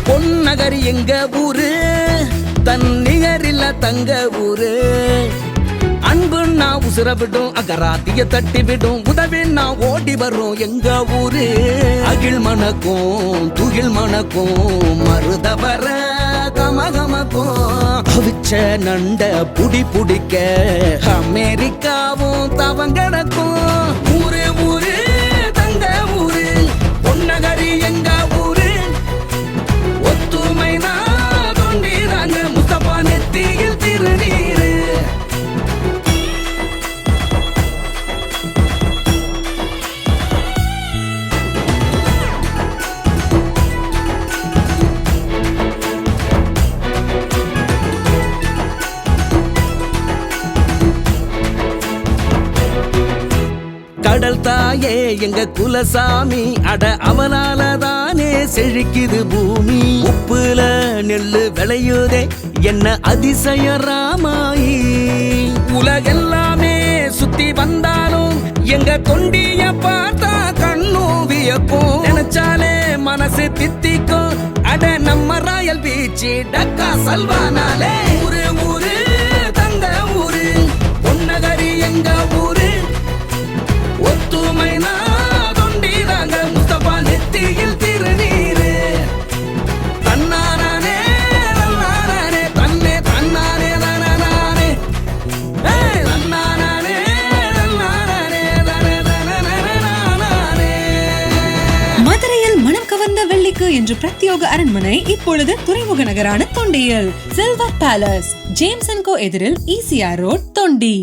பொன்னகர் எங்க ஊரு, தன் நிகரில்ல தங்க ஊரு. அன்பு நான் உசுர விடும், அகராத்திய தட்டி விடும், உதவி நான் ஓடி வரும் எங்க ஊரு. அகில் மணக்கும் துகில் மணக்கும், மருதவர கமகமக்கும். அவிச்ச நண்ட புடி புடிக்க அமெரிக்காவும் தவங்கடக்கும். ஊரு ஊரு தங்க ஊரு, பொன்னகரி எங்க ஊரு. ஒத்துமை நான் தொண்டிறாங்க, முஸ்தபா நெத்தியில் திருநீரு. கடல் தாயே எங்க குலசாமி, அட அவனாலதானே செழிக்குது பூமி. உப்புல நெல்லு விளையுதே என்ன அதிசய ராமாயி. உலகெல்லாமே சுத்தி வந்தாலும் எங்க தொண்டிய பார்த்தா கண்ணும் வியக்கும். நினைச்சாலே மனசு தித்திக்கும், அட நம்ம ராயல் பீச்சு டக்கா சல்வானாலே. ஊரு ஊரு தங்க ஊரு, பொன்னகரி எங்க ஊரு. ஒத்துமை நான் தொண்டிறாங்க, முஸ்தபா நெத்தியில் திருநீரு. தன்னானே தன்னானே தன்னே தன்னானே தனானே தன்னானே தன்னானே தனானே. மதுரையில் மனம் கவர்ந்த வெள்ளிக்கு என்று பிரத்யோக அரண்மனை இப்பொழுது துறைமுக நகரான தொண்டியில். சில்வர் பேலஸ், ஜேம்ஸ் அண்ட் கோ எதிரில் ECR ரோட், தொண்டி.